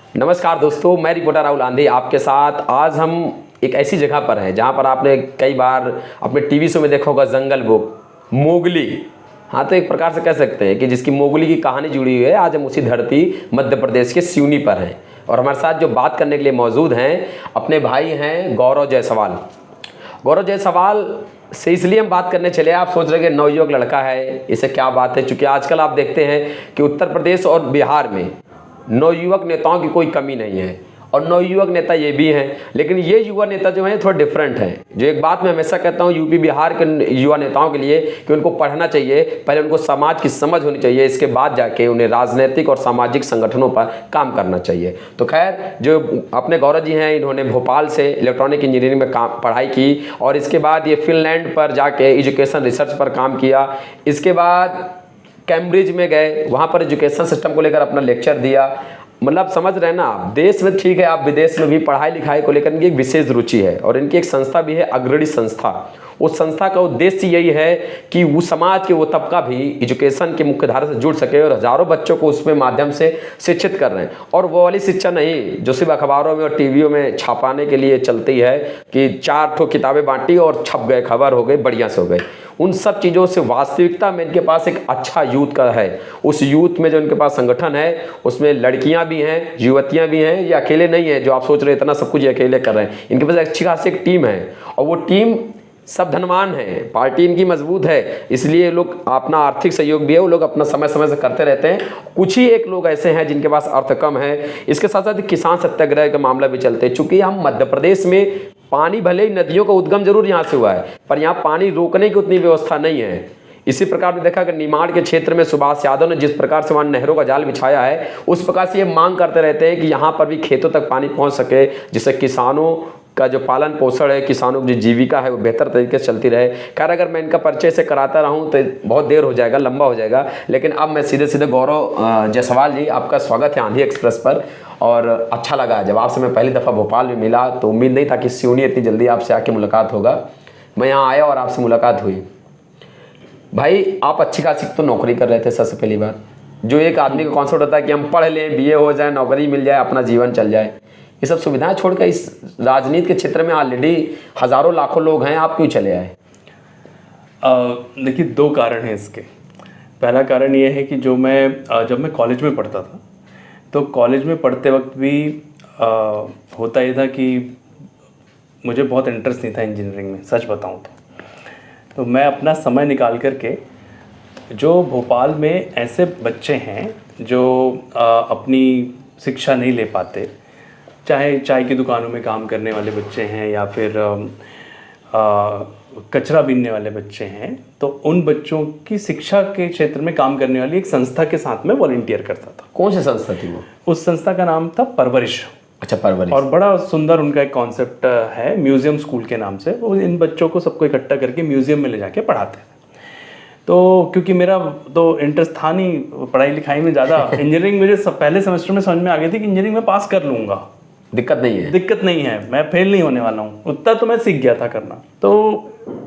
नमस्कार दोस्तों, मैं रिपोर्टर राहुल आंधी आपके साथ। आज हम एक ऐसी जगह पर हैं जहां पर आपने कई बार अपने टीवी शो में देखा होगा, जंगल बुक, मोगली। हाँ, तो एक प्रकार से कह सकते हैं कि जिसकी मोगली की कहानी जुड़ी हुई है। आज हम उसी धरती मध्य प्रदेश के सिवनी पर हैं और हमारे साथ जो बात करने के लिए मौजूद हैं अपने भाई हैं गौरव जायसवाल। गौरव जायसवाल से इसलिए हम बात करने चले, आप सोच रहे कि नवयुवक लड़का है, इसे क्या बात है। चूँकि आजकल आप देखते हैं कि उत्तर प्रदेश और बिहार में नवयुवक नेताओं की कोई कमी नहीं है और नवयुवक नेता ये भी हैं। लेकिन ये युवा नेता जो हैं थोड़ा डिफरेंट हैं। जो एक बात मैं हमेशा कहता हूँ यूपी बिहार के युवा नेताओं के लिए कि उनको पढ़ना चाहिए, पहले उनको समाज की समझ होनी चाहिए, इसके बाद जाके उन्हें राजनीतिक और सामाजिक संगठनों पर काम करना चाहिए। तो खैर, जो अपने गौरव जी हैं, इन्होंने भोपाल से इलेक्ट्रॉनिक इंजीनियरिंग में पढ़ाई की और इसके बाद ये फिनलैंड पर जाके एजुकेशन रिसर्च पर काम किया। इसके बाद कैम्ब्रिज में गए, वहाँ पर एजुकेशन सिस्टम को लेकर अपना लेक्चर दिया। मतलब समझ रहे हैं ना आप, देश में ठीक है, आप विदेश में भी पढ़ाई लिखाई को लेकर इनकी एक विशेष रुचि है और इनकी एक संस्था भी है, अग्रणी संस्था। उस संस्था का उद्देश्य यही है कि वो समाज के वो तबका भी एजुकेशन की मुख्य धारा से जुड़ सके और हज़ारों बच्चों को उसमें माध्यम से शिक्षित कर रहे हैं। और वो वाली शिक्षा नहीं जो सिर्फ अखबारों में और टीवियों में छापाने के लिए चलती है कि 4 ठो किताबें बांटी और छप गए, खबर हो गई, बढ़िया से हो गई। उन सब चीज़ों से वास्तविकता में इनके पास एक अच्छा यूथ का है। उस यूथ में जो इनके पास संगठन है उसमें लड़कियां भी हैं, युवतियां भी हैं। ये अकेले नहीं है जो आप सोच रहे इतना सब कुछ ये अकेले कर रहे हैं। इनके पास अच्छी खासी एक टीम है और वो टीम सब धनवान है, पार्टी इनकी मजबूत है, इसलिए लोग अपना आर्थिक सहयोग भी है, वो लोग अपना समय समय से करते रहते हैं। कुछ ही एक लोग ऐसे हैं जिनके पास अर्थ कम है। इसके साथ साथ किसान सत्याग्रह का मामला भी चलते हैं। चूँकि हम मध्य प्रदेश में पानी, भले ही नदियों का उद्गम जरूर यहाँ से हुआ है, पर यहाँ पानी रोकने की उतनी व्यवस्था नहीं है। इसी प्रकार ने देखा कि निमाड़ के क्षेत्र में सुभाष यादव ने जिस प्रकार से वहाँ नहरों का जाल बिछाया है, उस प्रकार से ये मांग करते रहते हैं कि यहाँ पर भी खेतों तक पानी पहुँच सके, जिससे किसानों का जो पालन पोषण है, किसानों की जो जीविका है वो बेहतर तरीके से चलती रहे। खैर, अगर मैं इनका परिचय से कराता रहूं तो बहुत देर हो जाएगा, लंबा हो जाएगा। लेकिन अब मैं सीधे सीधे गौरव जायसवाल जी, आपका स्वागत है आंधी एक्सप्रेस पर। और अच्छा लगा जब आपसे मैं पहली दफ़ा भोपाल में मिला तो उम्मीद नहीं था कि सिवनी इतनी जल्दी आपसे आके मुलाकात होगा। मैं यहाँ आया और आपसे मुलाकात हुई। भाई, आप अच्छी खासी तो नौकरी कर रहे थे सबसे पहली बार। जो एक आदमी का कॉन्सेप्ट होता है कि हम पढ़ लें, BA हो जाए, नौकरी मिल जाए, अपना जीवन चल जाए, ये सब सुविधाएं छोड़कर इस राजनीति के क्षेत्र में ऑलरेडी हज़ारों लाखों लोग हैं, आप क्यों चले आए? देखिए, 2 कारण हैं इसके। पहला कारण ये है कि जब मैं कॉलेज में पढ़ता था तो कॉलेज में पढ़ते वक्त भी होता ये था कि मुझे बहुत इंटरेस्ट नहीं था इंजीनियरिंग में, सच बताऊं तो मैं अपना समय निकाल करके, जो भोपाल में ऐसे बच्चे हैं जो अपनी शिक्षा नहीं ले पाते, चाहे चाय की दुकानों में काम करने वाले बच्चे हैं या फिर कचरा बीनने वाले बच्चे हैं, तो उन बच्चों की शिक्षा के क्षेत्र में काम करने वाली एक संस्था के साथ में वॉलंटियर करता था। कौन सी संस्था थी वो? उस संस्था का नाम था परवरिश। अच्छा, परवरिश। और बड़ा सुंदर उनका एक कॉन्सेप्ट है, म्यूजियम स्कूल के नाम से। वो इन बच्चों को सबको इकट्ठा करके म्यूजियम में ले जाके पढ़ाते थे। तो क्योंकि मेरा तो इंटरेस्ट था नहीं पढ़ाई लिखाई में ज़्यादा, इंजीनियरिंग मुझे पहले सेमेस्टर में समझ में आ गई थी कि इंजीनियरिंग में पास कर लूँगा, दिक्कत नहीं है, मैं फेल नहीं होने वाला हूँ। उतना तो मैं सीख गया था करना। तो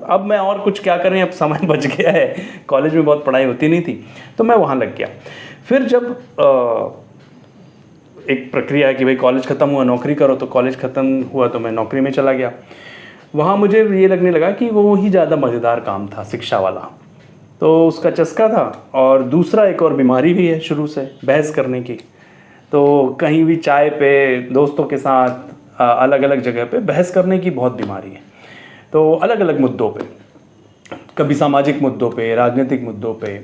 अब मैं और कुछ क्या करें, अब समय बच गया है, कॉलेज में बहुत पढ़ाई होती नहीं थी, तो मैं वहाँ लग गया। फिर जब एक प्रक्रिया है कि भाई कॉलेज ख़त्म हुआ, नौकरी करो, तो कॉलेज ख़त्म हुआ तो मैं नौकरी में चला गया। वहाँ मुझे ये लगने लगा कि वो ही ज़्यादा मज़ेदार काम था, शिक्षा वाला, तो उसका चस्का था। और दूसरा एक और बीमारी भी है शुरू से, बहस करने की। तो कहीं भी चाय पे दोस्तों के साथ अलग अलग जगह पे बहस करने की बहुत बीमारी है। तो अलग अलग मुद्दों पे, कभी सामाजिक मुद्दों पे, राजनीतिक मुद्दों पे।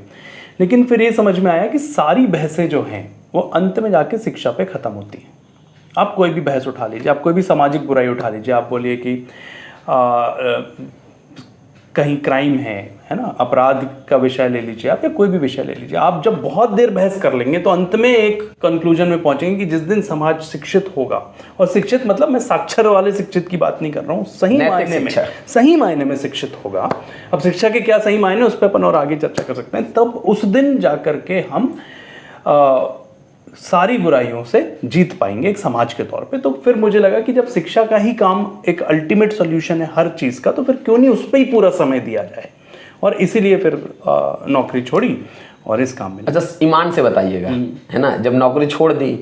लेकिन फिर ये समझ में आया कि सारी बहसें जो हैं वो अंत में जाके शिक्षा पे ख़त्म होती हैं। आप कोई भी बहस उठा लीजिए, आप कोई भी सामाजिक बुराई उठा लीजिए, आप बोलिए कि कहीं क्राइम है ना, अपराध का विषय ले लीजिए आप, या कोई भी विषय ले लीजिए, आप जब बहुत देर बहस कर लेंगे तो अंत में एक कंक्लूजन में पहुंचेंगे कि जिस दिन समाज शिक्षित होगा, और शिक्षित मतलब मैं साक्षर वाले शिक्षित की बात नहीं कर रहा हूँ, सही मायने में शिक्षित होगा। अब शिक्षा के क्या सही मायने, उस पर अपन और आगे चर्चा कर सकते हैं। तब उस दिन जाकर के हम सारी बुराइयों से जीत पाएंगे एक समाज के तौर पे। तो फिर मुझे लगा कि जब शिक्षा का ही काम एक अल्टीमेट सॉल्यूशन है हर चीज़ का, तो फिर क्यों नहीं उस पर ही पूरा समय दिया जाए। और इसीलिए फिर नौकरी छोड़ी और इस काम में। अच्छा, ईमान से बताइएगा, है ना, जब नौकरी छोड़ दी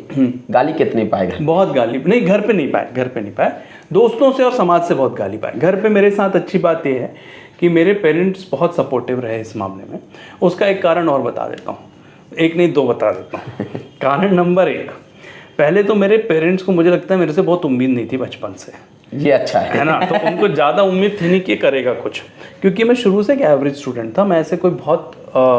गाली कितनी पाएगा? बहुत गाली नहीं, घर पे नहीं पाए, घर पे नहीं पाए, दोस्तों से और समाज से बहुत गाली पाए। घर पे मेरे साथ अच्छी बात यह है कि मेरे पेरेंट्स बहुत सपोर्टिव रहे इस मामले में। उसका एक कारण और बता देता हूँ, एक नहीं दो बता देता हूँ। कारण नंबर 1, पहले तो मेरे पेरेंट्स को मुझे लगता है मेरे से बहुत उम्मीद नहीं थी बचपन से। ये अच्छा है ना, तो उनको ज़्यादा उम्मीद थी नहीं कि करेगा कुछ, क्योंकि मैं शुरू से एक एवरेज स्टूडेंट था। मैं ऐसे कोई बहुत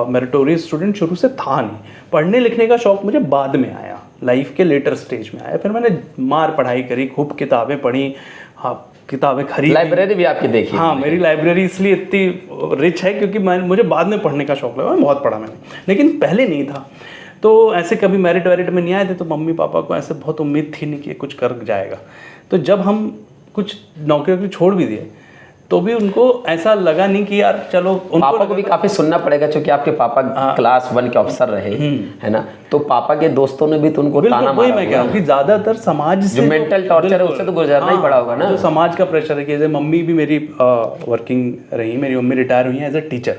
मेरिटोरियस स्टूडेंट शुरू से था नहीं। पढ़ने लिखने का शौक मुझे बाद में आया, लाइफ के लेटर स्टेज में आया। फिर मैंने मार पढ़ाई करी, खूब किताबें पढ़ी, हाँ किताबें खरीदी। लाइब्रेरी भी आपकी देखी? हाँ, मेरी लाइब्रेरी इसलिए इतनी रिच है क्योंकि मुझे बाद में पढ़ने का शौक लगा, बहुत पढ़ा मैंने, लेकिन पहले नहीं था। तो ऐसे कभी मेरिट वेरिट में नहीं आए थे, तो मम्मी पापा को ऐसे बहुत उम्मीद थी नहीं कि कुछ कर जाएगा। तो जब हम कुछ नौकरी छोड़ भी दिए तो भी उनको ऐसा लगा नहीं कि यार चलो। उनको पापा को भी काफी सुनना पड़ेगा क्योंकि आपके पापा क्लास 1 के अफसर रहे, है ना, तो पापा के दोस्तों ने भी तो उनको ताना मारा। वही मैं कह रहा हूँ कि ज्यादातर समाज से जो मेंटल टॉर्चर है उससे तो गुजरना ही पड़ा होगा ना। जो समाज का प्रेशर है कि जैसे मम्मी भी मेरी वर्किंग रही, मेरी मम्मी रिटायर हुई है एज ए टीचर,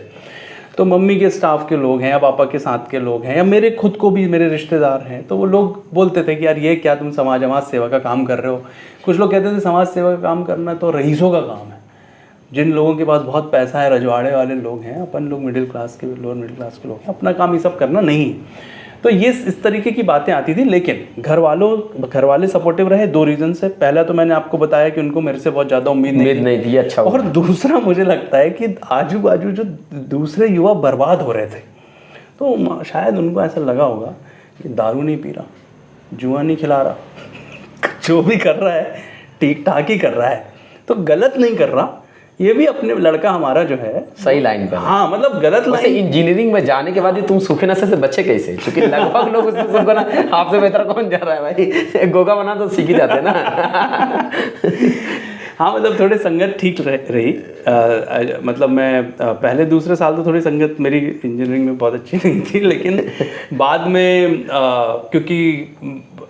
तो मम्मी के स्टाफ के लोग हैं या पापा के साथ के लोग हैं या मेरे खुद को भी मेरे रिश्तेदार हैं, तो वो लोग बोलते थे कि यार ये क्या तुम समाज सेवा का काम कर रहे हो। कुछ लोग कहते थे समाज सेवा का काम करना तो रईसों का काम है, जिन लोगों के पास बहुत पैसा है, रजवाड़े वाले लोग हैं, अपन लोग मिडिल क्लास के, लोअर मिडिल क्लास के लोग हैं, अपना काम ये सब करना नहीं है। तो ये इस तरीके की बातें आती थी। लेकिन घर वाले सपोर्टिव रहे 2 रीज़न से। पहला तो मैंने आपको बताया कि उनको मेरे से बहुत ज़्यादा उम्मीद नहीं थी। अच्छा, और दूसरा मुझे लगता है कि आजू बाजू जो दूसरे युवा बर्बाद हो रहे थे, तो शायद उनको ऐसा लगा होगा कि दारू नहीं पी रहा, जुआ नहीं खिला रहा, जो भी कर रहा है ठीक ठाक ही कर रहा है, तो गलत नहीं कर रहा, ये भी अपने लड़का हमारा जो है सही लाइन पर। हाँ, मतलब गलत लाइन। इंजीनियरिंग में जाने के बाद ही तुम सूखे नशे से बचे कैसे? क्योंकि लगभग लोग उसमें सबको ना, आपसे बेहतर कौन जा रहा है भाई, गोगा बना तो सीख ही जाते ना। हाँ, मतलब थोड़े संगत ठीक रही। मतलब मैं पहले दूसरे साल तो थोड़ी संगत मेरी इंजीनियरिंग में बहुत अच्छी नहीं थी, लेकिन बाद में क्योंकि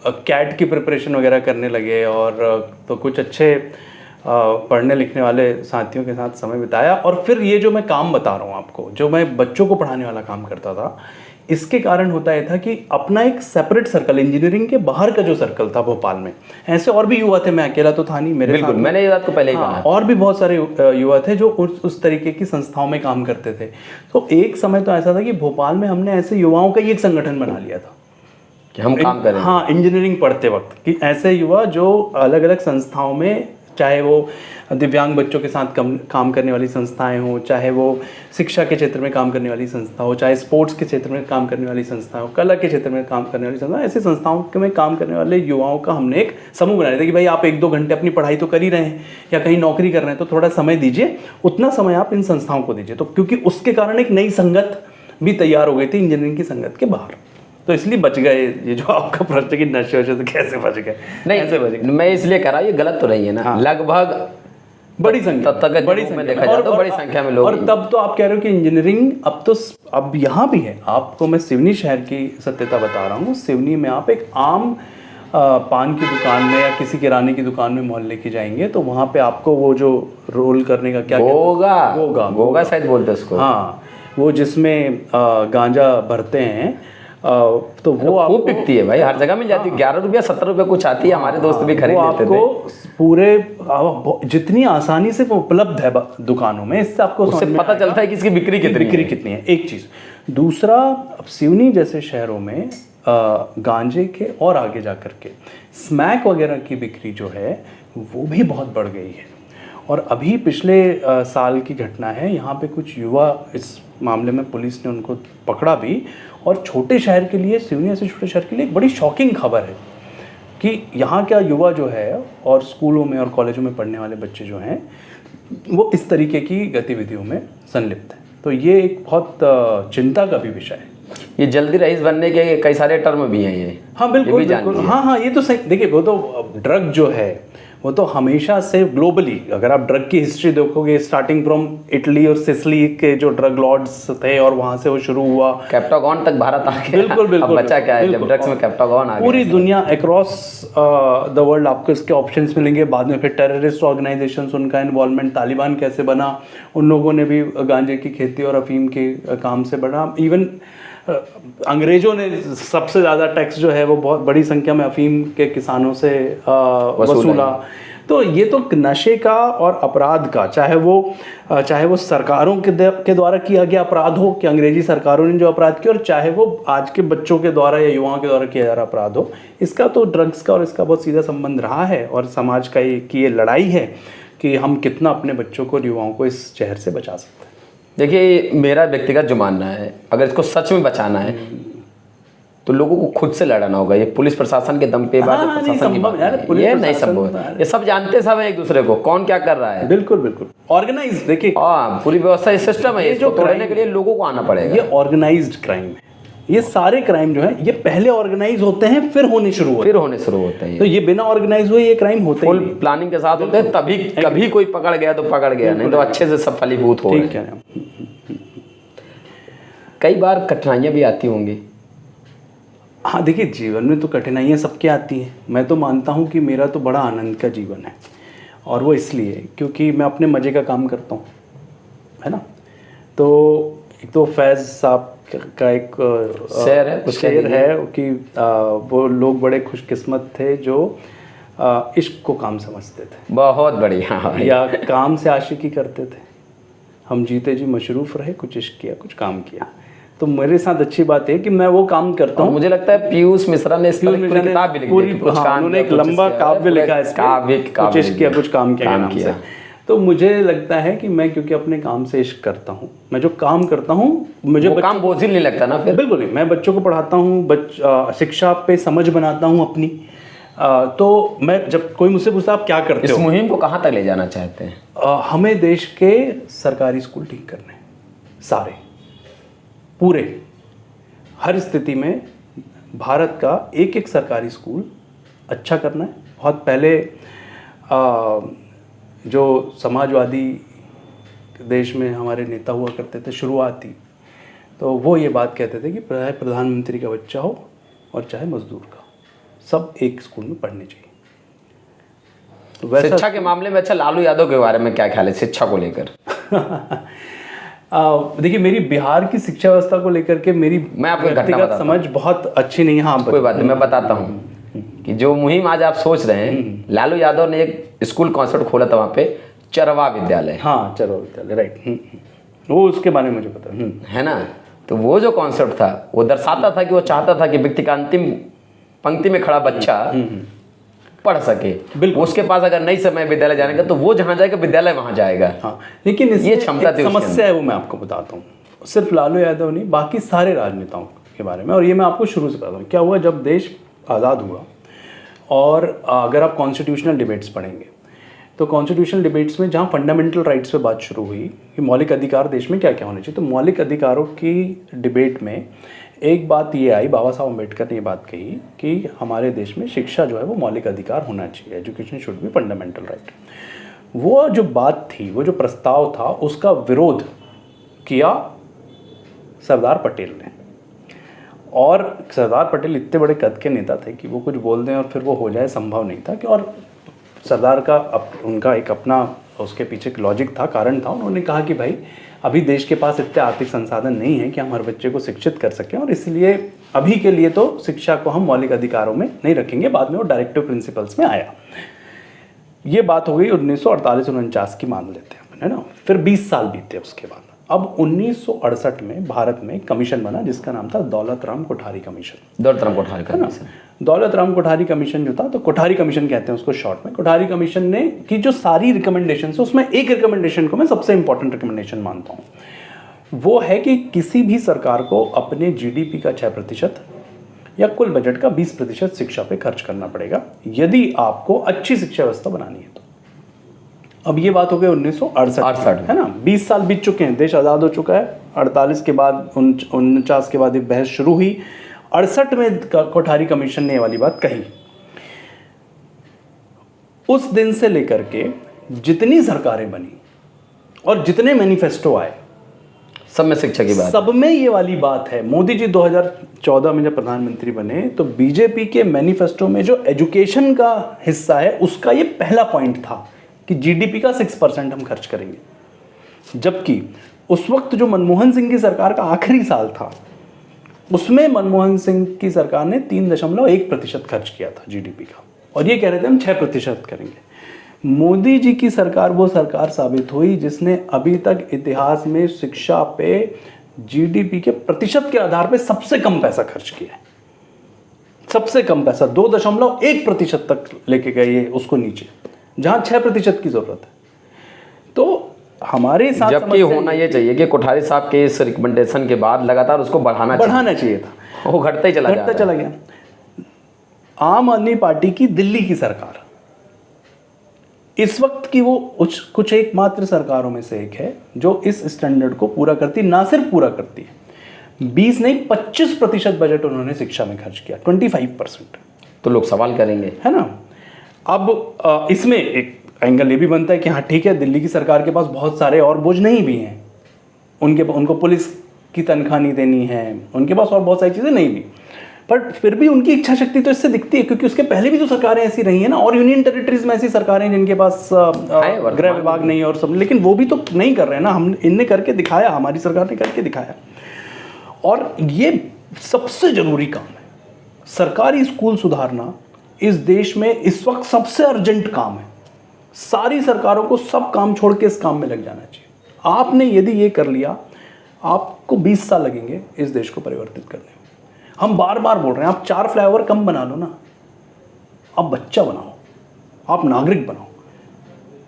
कैट की प्रिपरेशन वगैरह करने लगे और तो कुछ अच्छे पढ़ने लिखने वाले साथियों के साथ समय बिताया। और फिर ये जो मैं काम बता रहा हूँ आपको, जो मैं बच्चों को पढ़ाने वाला काम करता था, इसके कारण होता ये था कि अपना एक सेपरेट सर्कल, इंजीनियरिंग के बाहर का जो सर्कल था भोपाल में, ऐसे और भी युवा थे, मैं अकेला तो था नहीं, मेरे बिल्कुल, मैंने ये बात को पहले ही कहा। और भी बहुत सारे युवा थे जो उस तरीके की संस्थाओं में काम करते थे। तो एक समय तो ऐसा था कि भोपाल में हमने ऐसे युवाओं का ही एक संगठन बना लिया था कि हम काम करें। हाँ, इंजीनियरिंग पढ़ते वक्त कि ऐसे युवा जो अलग अलग संस्थाओं में, चाहे वो दिव्यांग बच्चों के साथ काम करने वाली संस्थाएं हों, चाहे वो शिक्षा के क्षेत्र में काम करने वाली संस्था हो, चाहे स्पोर्ट्स के क्षेत्र में काम करने वाली संस्था हो, कला के क्षेत्र में काम करने वाली संस्था, ऐसी संस्थाओं में काम करने वाले युवाओं का हमने एक समूह बना लिया था कि भाई आप 1-2 घंटे अपनी पढ़ाई तो कर ही रहे हैं या कहीं नौकरी कर रहे हैं, तो थोड़ा समय दीजिए, उतना समय आप इन संस्थाओं को दीजिए। तो क्योंकि उसके कारण एक नई संगत भी तैयार हो गई थी इंजीनियरिंग की संगत के बाहर, तो इसलिए बच गए। ये जो आपका प्रश्न कि नशे वशे से कैसे बच गए, नहीं ऐसे बच गए, मैं इसलिए कह रहा हूँ ये गलत तो नहीं है ना। हाँ। लगभग बड़ी संख्या, बड़ी संख्या देखा जाए तो बड़ी संख्या में लोग। और तब तो आप कह रहे हो कि इंजीनियरिंग अब यहाँ भी है। आपको मैं सिवनी शहर की सत्यता बता रहा हूँ। सिवनी में आप एक आम पान की दुकान में या किसी किराने की दुकान में मोहल्ले की जाएंगे तो वहाँ पे आपको वो जो रोल करने का क्या गोगा शायद बोलते हैं उसको, हाँ, वो जिसमें गांजा भरते हैं, तो वो आपको बिकती है भाई, हर जगह मिल जाती है। 11 रुपया 70 रुपये कुछ आती है, हमारे दोस्त भी खरीद लेते थे। आपको पूरे जितनी आसानी से वो उपलब्ध है दुकानों में, इससे आपको उससे पता चलता है कि इसकी बिक्री कितनी है। एक चीज़। दूसरा, अब सिवनी जैसे शहरों में गांजे के और आगे जा कर के स्मैक वगैरह की बिक्री जो है वो भी बहुत बढ़ गई है। और अभी पिछले साल की घटना है, यहाँ पे कुछ युवा, इस मामले में पुलिस ने उनको पकड़ा भी। और छोटे शहर के लिए, सिवनी ऐसे छोटे शहर के लिए एक बड़ी शॉकिंग खबर है कि यहाँ क्या युवा जो है और स्कूलों में और कॉलेजों में पढ़ने वाले बच्चे जो हैं वो इस तरीके की गतिविधियों में संलिप्त हैं। तो ये एक बहुत चिंता का भी विषय है। ये जल्दी रईस बनने के कई सारे टर्म भी हैं ये। हाँ बिल्कुल, हाँ, ये तो सही। देखिए, वो तो ड्रग जो है वो तो हमेशा से ग्लोबली, अगर आप ड्रग की हिस्ट्री देखोगे, स्टार्टिंग फ्रॉम इटली और सिसिली के जो ड्रग लॉर्ड्स थे और वहाँ से वो शुरू हुआ, कैप्टागॉन तक भारत आ गया। बिल्कुल। अब बचा क्या है जब ड्रग्स में कैप्टागॉन आ गया। पूरी दुनिया अक्रॉस द वर्ल्ड आपको इसके ऑप्शंस मिलेंगे। बाद में फिर टेररिस्ट ऑर्गेनाइजेशंस, उनका इन्वॉल्वमेंट, तालिबान कैसे बना, उन लोगों ने भी गांजे की खेती और अफीम के काम से बढ़ा। इवन अंग्रेजों ने सबसे ज़्यादा टैक्स जो है वो बहुत बड़ी संख्या में अफीम के किसानों से वसूला। तो ये तो नशे का और अपराध का, चाहे वो सरकारों के द्वारा किया गया अपराध हो कि अंग्रेजी सरकारों ने जो अपराध किया, और चाहे वो आज के बच्चों के द्वारा या युवाओं के द्वारा किया जा रहा अपराध हो, इसका तो ड्रग्स का और इसका बहुत सीधा संबंध रहा है। और समाज का ये लड़ाई है कि हम कितना अपने बच्चों को और युवाओं को इस जहर से बचा सकते हैं। देखिए, मेरा व्यक्तिगत जो मानना है, अगर इसको सच में बचाना है तो लोगों को खुद से लड़ना होगा। ये पुलिस प्रशासन के दम पे बात है, प्रशासन की बात है, ये नहीं संभव है। ये सब जानते सब है एक दूसरे को, कौन क्या कर रहा है। बिल्कुल बिल्कुल ऑर्गेनाइज, देखिए हाँ, पूरी व्यवस्था ये सिस्टम है, इसको तोड़ने के लिए लोगों को आना पड़ेगा। ये ऑर्गेनाइज्ड क्राइम है। ये सारे क्राइम जो है ये पहले ऑर्गेनाइज होते हैं, फिर होने शुरू होते हैं। तो ये बिना ऑर्गेनाइज हुए ये क्राइम होते हैं, फुल प्लानिंग के साथ होते हैं, तभी कभी कोई पकड़ गया तो पकड़ गया, नहीं तो अच्छे से सब फलीभूत हो रहे हैं। कई बार कठिनाइयां भी आती होंगी। हाँ देखिए, जीवन में तो कठिनाइयाँ सबके आती हैं। मैं तो मानता हूँ कि मेरा तो बड़ा आनंद का जीवन है, और वो इसलिए क्योंकि मैं अपने मज़े का काम करता हूँ, है ना। तो एक तो फैज़ साहब का एक शेर है कि वो लोग बड़े खुशकिस्मत थे जो इश्क को काम समझते थे। बहुत बढ़िया। या काम से आशिकी करते थे। हम जीते जी मशरूफ़ रहे, कुछ इश्क किया कुछ काम किया। तो मेरे साथ अच्छी बात है कि मैं वो काम करता हूँ। मुझे लगता है पीयूष मिश्रा ने इस पर पूरी किताब भी लिखी है, उन्होंने एक लंबा काव्य लिखा है, कुछ इश्क किया कुछ काम किया। तो मुझे लगता है कि मैं क्योंकि अपने काम से इश्क करता हूँ, मैं जो काम करता हूँ मुझे वो काम बोझिल नहीं लगता ना फिर। बिल्कुल नहीं, मैं बच्चों को पढ़ाता हूँ, शिक्षा पे समझ बनाता हूँ अपनी। तो मैं जब कोई मुझसे पूछता आप क्या करते हो, इस मुहिम को कहाँ तक ले जाना चाहते हैं? हमें देश के सरकारी स्कूल ठीक करने, सारे पूरे, हर स्थिति में भारत का एक एक सरकारी स्कूल अच्छा करना है। बहुत पहले जो समाजवादी देश में हमारे नेता हुआ करते थे शुरुआती, तो वो ये बात कहते थे कि चाहे प्रधानमंत्री का बच्चा हो और चाहे मजदूर का, सब एक स्कूल में पढ़ने चाहिए। तो वैसा शिक्षा के मामले में अच्छा लालू यादव के बारे में क्या ख्याल है शिक्षा को लेकर? देखिए, मेरी बिहार की शिक्षा व्यवस्था को लेकर के मेरी व्यक्तिगत समझ बहुत अच्छी नहीं है। हाँ, कोई बात नहीं, मैं बताता हूँ कि जो मुहिम आज आप सोच रहे हैं, लालू यादव ने एक स्कूल कॉन्सेप्ट खोला था वहाँ पे, चरवा विद्यालय। हाँ, चरवा विद्यालय, राइट। वो उसके बारे में मुझे पता है ना। तो वो जो कॉन्सेप्ट था वो दर्शाता था कि वो चाहता था कि व्यक्ति का अंतिम पंक्ति में खड़ा बच्चा पढ़ सके। बिल्कुल, उसके पास अगर नहीं समय विद्यालय जाने का तो वो जहाँ जाएगा विद्यालय वहाँ जाएगा। हाँ, लेकिन ये क्षमता थी, समस्या है वो मैं आपको बताता हूँ। सिर्फ लालू यादव नहीं, बाकी सारे राजनेताओं के बारे में, और ये मैं आपको शुरू से बताता हूँ। क्या हुआ जब देश आज़ाद हुआ, और अगर आप कॉन्स्टिट्यूशनल डिबेट्स पढ़ेंगे तो कॉन्स्टिट्यूशनल डिबेट्स में जहाँ फंडामेंटल राइट्स पे बात शुरू हुई कि मौलिक अधिकार देश में क्या क्या होने चाहिए, तो मौलिक अधिकारों की डिबेट में एक बात ये आई, बाबा साहब अम्बेडकर ने ये बात कही कि हमारे देश में शिक्षा जो है वो मौलिक अधिकार होना चाहिए, education should be fundamental right. वो जो बात थी, वो जो प्रस्ताव था, उसका विरोध किया सरदार पटेल ने। और सरदार पटेल इतने बड़े कद के नेता थे कि वो कुछ बोल दें और फिर वो हो जाए, संभव नहीं था कि, और सरदार का उनका एक अपना उसके पीछे एक लॉजिक था, कारण था। उन्होंने कहा कि भाई अभी देश के पास इतने आर्थिक संसाधन नहीं है कि हम हर बच्चे को शिक्षित कर सकें, और इसलिए अभी के लिए तो शिक्षा को हम मौलिक अधिकारों में नहीं रखेंगे। बाद में वो डायरेक्टिव प्रिंसिपल्स में आया। ये बात हो गई 1948-49 की, मान लेते हैं, है ना। फिर 20 साल बीते उसके बाद। अब 1968 में भारत में कमीशन बना जिसका नाम था Daulat Ram Kothari commission. Daulat Ram Kothari commission, Daulat Ram Kothari commission जो था, तो कोठारी कमीशन कहते हैं उसको शॉर्ट में। कोठारी कमीशन ने की जो सारी रिकमेंडेशन है, उसमें एक रिकमेंडेशन को मैं सबसे इंपॉर्टेंट रिकमेंडेशन मानता हूँ। वो है कि किसी भी सरकार को अपने GDP का 6% या कुल बजट का 20% शिक्षा पे खर्च करना पड़ेगा, यदि आपको अच्छी शिक्षा व्यवस्था बनानी है तो। अब ये बात हो गई 1968, है ना। 20 साल बीत चुके हैं, देश आज़ाद हो चुका है। 48 के बाद 49 के बाद एक बहस शुरू हुई। 68 में कोठारी कमीशन ने ये वाली बात कही। उस दिन से लेकर के जितनी सरकारें बनी और जितने मैनिफेस्टो आए, सब में शिक्षा की बात, सब में ये वाली बात है। मोदी जी 2014 में जब प्रधानमंत्री बने तो बीजेपी के मैनिफेस्टो में जो एजुकेशन का हिस्सा है उसका ये पहला पॉइंट था कि GDP का 6% हम खर्च करेंगे। जबकि उस वक्त जो मनमोहन सिंह की सरकार का आखिरी साल था, उसमें मनमोहन सिंह की सरकार ने 3.1% खर्च किया था जीडीपी का, और ये कह रहे थे हम 6% करेंगे। मोदी जी की सरकार वो सरकार साबित हुई जिसने अभी तक इतिहास में शिक्षा पे जीडीपी के प्रतिशत के आधार पे सबसे कम पैसा खर्च किया है, सबसे कम पैसा 2.1% तक लेके गए ये उसको नीचे, जहां 6% की जरूरत है। तो हमारे साथ जबकि होना ये चाहिए कि कोठारी साहब के इस रिकमेंडेशन के बाद लगातार उसको बढ़ाना चाहिए था, वो घटता ही चला गया। आम आदमी पार्टी की दिल्ली की सरकार इस वक्त की वो कुछ एकमात्र सरकारों में से एक है जो इस स्टैंडर्ड को पूरा करती, ना सिर्फ पूरा करती है, 20 नहीं 25% बजट उन्होंने शिक्षा में खर्च किया, 25%। तो लोग सवाल करेंगे, है ना। अब इसमें एक एंगल ये भी बनता है कि हाँ ठीक है, दिल्ली की सरकार के पास बहुत सारे और बोझ नहीं भी हैं, उनको पुलिस की तनख्वाह नहीं देनी है, उनके पास और बहुत सारी चीज़ें नहीं भी, बट फिर भी उनकी इच्छा शक्ति तो इससे दिखती है, क्योंकि उसके पहले भी तो सरकारें ऐसी रही हैं ना, और यूनियन टेरिटरीज में ऐसी सरकारें हैं जिनके पास गृह विभाग नहीं और सब, लेकिन वो भी तो नहीं कर रहे हैं ना। हम इनने करके दिखाया, हमारी सरकार ने करके दिखाया, और ये सबसे जरूरी काम है। सरकारी स्कूल सुधारना इस देश में इस वक्त सबसे अर्जेंट काम है। सारी सरकारों को सब काम छोड़ के इस काम में लग जाना चाहिए। आपने यदि ये कर लिया, आपको 20 साल लगेंगे इस देश को परिवर्तित करने में। हम बार बार बोल रहे हैं, आप 4 फ्लाईओवर कम बना लो ना, आप बच्चा बनाओ, आप नागरिक बनाओ।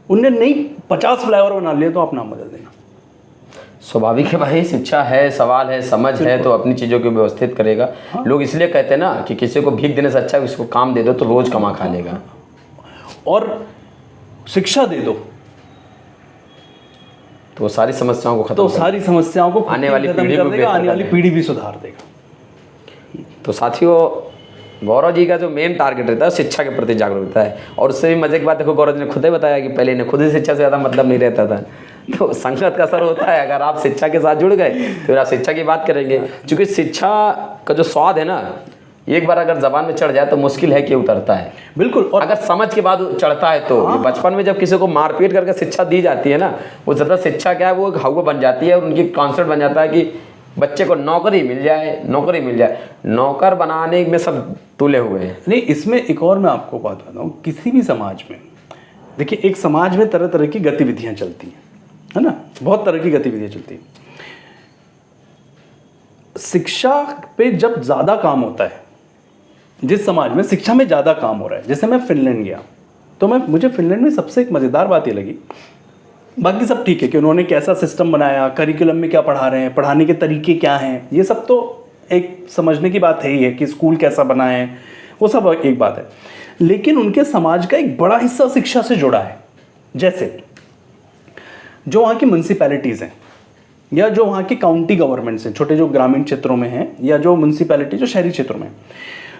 उनने नहीं 50 फ्लाईओवर बना लिए तो आप नाम बदल देना। स्वाभाविक है भाई, शिक्षा है, सवाल है, समझ है, तो अपनी चीज़ों को व्यवस्थित करेगा। हाँ। लोग इसलिए कहते हैं ना कि किसी को भीख देने से अच्छा है उसको काम दे दो तो रोज कमा खा लेगा, और शिक्षा दे दो तो सारी समस्याओं को खत्म, तो सारी समस्याओं को आने वाली पीढ़ी को, आने वाली पीढ़ी भी सुधार देगा। तो साथियों, गौरव जी का जो मेन टारगेट रहता है शिक्षा के प्रति जागरूकता है, और उससे भी मजे की बात देखो, गौरव जी ने खुद ही बताया कि पहले इन्हें खुद ही शिक्षा से ज़्यादा मतलब नहीं रहता था। तो संगत का असर होता है, अगर आप शिक्षा के साथ जुड़ गए तो फिर आप शिक्षा की बात करेंगे, क्योंकि शिक्षा का जो स्वाद है ना, एक बार अगर जबान में चढ़ जाए तो मुश्किल है कि उतरता है। बिल्कुल, और अगर समझ के बाद चढ़ता है तो बचपन में जब किसी को मारपीट करके शिक्षा दी जाती है ना, वो ज़्यादा शिक्षा क्या है, वो हवा बन जाती है, और उनकी कॉन्सेप्ट बन जाता है कि बच्चे को नौकरी मिल जाए, नौकरी मिल जाए, नौकर बनाने में सब तुले हुए हैं। नहीं, इसमें एक और मैं आपको बात बताऊँ, किसी भी समाज में देखिए, एक समाज में तरह तरह की गतिविधियाँ चलती हैं, है ना, बहुत तरह की गतिविधियाँ चलती हैं। शिक्षा पे जब ज़्यादा काम होता है, जिस समाज में शिक्षा में ज़्यादा काम हो रहा है, जैसे मैं फिनलैंड गया तो मुझे फिनलैंड में सबसे एक मज़ेदार बात ये लगी, बाकी सब ठीक है कि उन्होंने कैसा सिस्टम बनाया, करिकुलम में क्या पढ़ा रहे हैं, पढ़ाने के तरीके क्या हैं, ये सब तो एक समझने की बात है ही है कि स्कूल कैसा बना है, वो सब एक बात है। लेकिन उनके समाज का एक बड़ा हिस्सा शिक्षा से जुड़ा है। जैसे जो वहाँ की म्यूनसिपैलिटीज़ हैं, या जो वहाँ के काउंटी गवर्नमेंट्स हैं, छोटे जो ग्रामीण क्षेत्रों में हैं, या जो म्यूनसिपैलिटी जो शहरी क्षेत्रों में,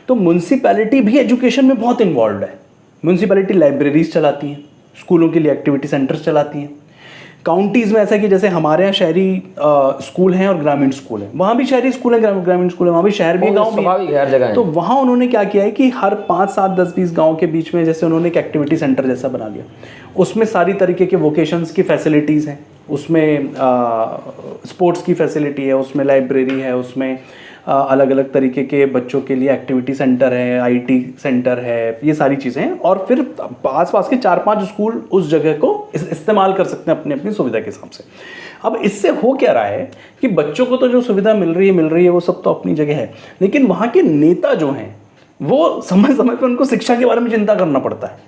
तो म्यूनसिपैलिटी भी एजुकेशन में बहुत इन्वॉल्व है। म्यूनसिपैलिटी लाइब्रेरीज चलाती हैं, स्कूलों के लिए एक्टिविटी सेंटर्स चलाती हैं। काउंटीज़ में ऐसा है कि जैसे हमारे यहाँ शहरी स्कूल हैं और ग्रामीण स्कूल हैं, वहाँ भी शहरी स्कूल हैं, ग्रामीण स्कूल है, वहाँ भी शहर भी गाँव भी हर जगह है। तो वहाँ उन्होंने क्या किया है कि हर 5, 7, 10, 20 गाँव के बीच में जैसे उन्होंने एक एक्टिविटी सेंटर जैसा बना लिया। उसमें सारी तरीके के वोकेशंस की फैसिलिटीज़ हैं, उसमें स्पोर्ट्स की फैसिलिटी है, उसमें लाइब्रेरी है, उसमें अलग अलग तरीके के बच्चों के लिए एक्टिविटी सेंटर है, आईटी सेंटर है, ये सारी चीज़ें हैं। और फिर आस-पास के 4-5 स्कूल उस जगह को इस्तेमाल कर सकते हैं अपनी अपनी सुविधा के हिसाब से। अब इससे हो क्या रहा है कि बच्चों को तो जो सुविधा मिल रही है वो सब तो अपनी जगह है, लेकिन वहाँ के नेता जो हैं वो समय समय पर उनको शिक्षा के बारे में चिंता करना पड़ता है।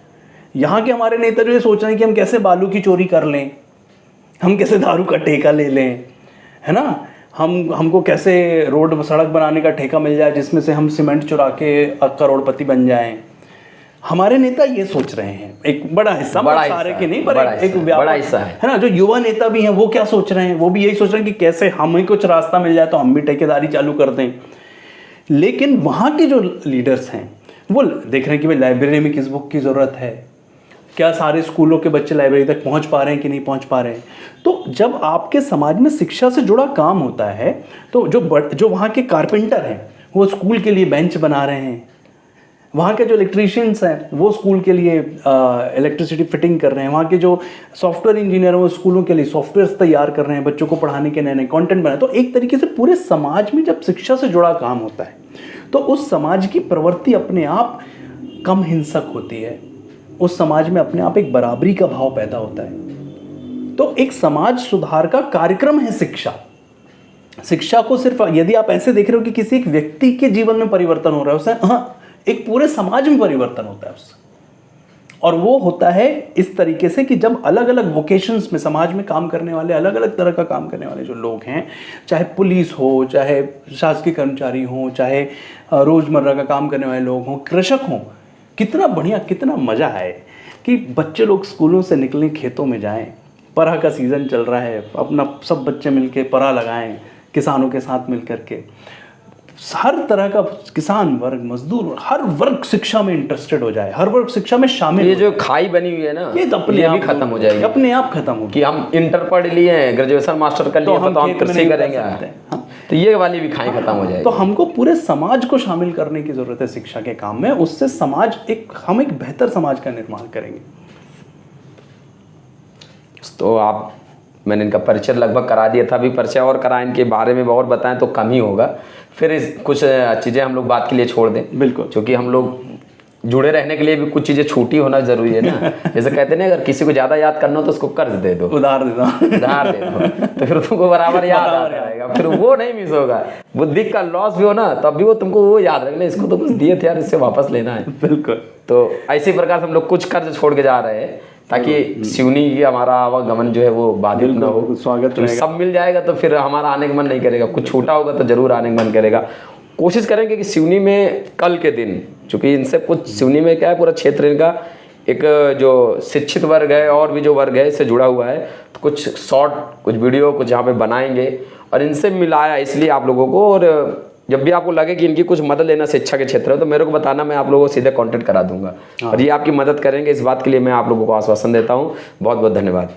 यहाँ के हमारे नेता जो ये सोच रहे हैं कि हम कैसे बालू की चोरी कर लें, हम कैसे दारू का ठेका ले लें, है ना, हमको कैसे रोड सड़क बनाने का ठेका मिल जाए जिसमें से हम सीमेंट चुरा के करोड़पति बन जाएं। हमारे नेता ये सोच रहे हैं, एक बड़ा हिस्सा, सारे के नहीं पर एक बड़ा हिस्सा है ना। जो युवा नेता भी हैं वो क्या सोच रहे हैं, वो भी यही सोच रहे हैं कि कैसे हमें कुछ रास्ता मिल जाए तो हम भी ठेकेदारी चालू कर दें। लेकिन वहाँ के जो लीडर्स हैं वो देख रहे हैं कि भाई लाइब्रेरी में किस बुक की ज़रूरत है, क्या सारे स्कूलों के बच्चे लाइब्रेरी तक पहुंच पा रहे हैं कि नहीं पहुंच पा रहे हैं। तो जब आपके समाज में शिक्षा से जुड़ा काम होता है तो जो वहाँ के कारपेंटर हैं वो स्कूल के लिए बेंच बना रहे हैं, वहाँ के जो इलेक्ट्रीशियंस हैं वो स्कूल के लिए इलेक्ट्रिसिटी फिटिंग कर रहे हैं, वहाँ के जो सॉफ्टवेयर इंजीनियर हैं वो स्कूलों के लिए सॉफ्टवेयर तैयार कर रहे हैं, बच्चों को पढ़ाने के नए नए कंटेंट बनाए। तो एक तरीके से पूरे समाज में जब शिक्षा से जुड़ा काम होता है तो उस समाज की प्रवृत्ति अपने आप कम हिंसक होती है, उस समाज में अपने आप एक बराबरी का भाव पैदा होता है। तो एक समाज सुधार का कार्यक्रम है शिक्षा। शिक्षा को सिर्फ यदि आप ऐसे देख रहे हो कि किसी एक व्यक्ति के जीवन में परिवर्तन हो रहा है, उससे हाँ एक पूरे समाज में परिवर्तन होता है उससे। और वो होता है इस तरीके से कि जब अलग अलग वोकेशंस में समाज में काम करने वाले, अलग अलग तरह का काम करने वाले जो लोग हैं, चाहे पुलिस हो, चाहे शासकीय कर्मचारी हो, चाहे रोजमर्रा का काम करने वाले लोग हों, कृषक हों, कितना बढ़िया, कितना मजा है कि बच्चे लोग स्कूलों से निकलें, खेतों में जाएं, पराह का सीजन चल रहा है, अपना सब बच्चे मिलके पराह लगाएं किसानों के साथ मिल करके। हर तरह का किसान वर्ग, मजदूर वर्ग, हर वर्ग शिक्षा में इंटरेस्टेड हो जाए, हर वर्ग शिक्षा में शामिल। ये जो खाई बनी हुई है ना, ये तो अपने भी खत्म हो जाएगी, अपने आप खत्म होगी। कि हम इंटर पढ़ लिए हैं, ग्रेजुएशन मास्टर कर लिए, तो हम कृषि करेंगे, हाँ। तो ये वाली भी खाई खत्म हो जाएगी। तो हमको पूरे समाज को शामिल करने की जरूरत है शिक्षा के काम में। उससे समाज हम एक बेहतर समाज का निर्माण करेंगे। तो आप, मैंने इनका परिचय लगभग करा दिया था, अभी परिचय और कराएं, इनके बारे में और बताएं तो कम ही होगा। फिर कुछ चीज़ें हम लोग बात के लिए छोड़ दें, बिल्कुल, क्योंकि हम लोग जुड़े रहने के लिए भी कुछ चीज़ें छूटी होना जरूरी है ना। जैसे कहते हैं ना, अगर किसी को ज़्यादा याद करना हो तो उसको कर्ज दे दो, उधार दे दो, उधार दे दो, तो फिर तुमको बराबर याद आता रहेगा, फिर वो नहीं मिस होगा। बुद्धि का लॉस भी हो ना, तब भी वो तुमको वो याद रखना, इसको तो कुछ दिए थे यार, इससे वापस लेना है। बिल्कुल। तो इसी प्रकार से हम लोग कुछ कर्ज छोड़ के जा रहे हैं, ताकि सिवनी की हमारा आवागमन जो है वो बाधित ना हो। स्वागत तो सब मिल जाएगा तो फिर हमारा आने का मन नहीं करेगा, कुछ छूटा होगा तो जरूर आने का मन करेगा। कोशिश करेंगे कि सिवनी में कल के दिन, चूँकि इनसे कुछ सिवनी में क्या है, पूरा क्षेत्र इनका एक जो शिक्षित वर्ग है और भी जो वर्ग है इससे जुड़ा हुआ है, तो कुछ शॉर्ट, कुछ वीडियो कुछ यहाँ पे बनाएंगे और इनसे मिलाया इसलिए आप लोगों को। और जब भी आपको लगे कि इनकी कुछ मदद लेना शिक्षा के क्षेत्र में, तो मेरे को बताना, मैं आप लोगों को सीधे कांटेक्ट करा दूंगा। और ये आपकी मदद करेंगे, इस बात के लिए मैं आप लोगों को आश्वासन देता हूँ। बहुत बहुत धन्यवाद।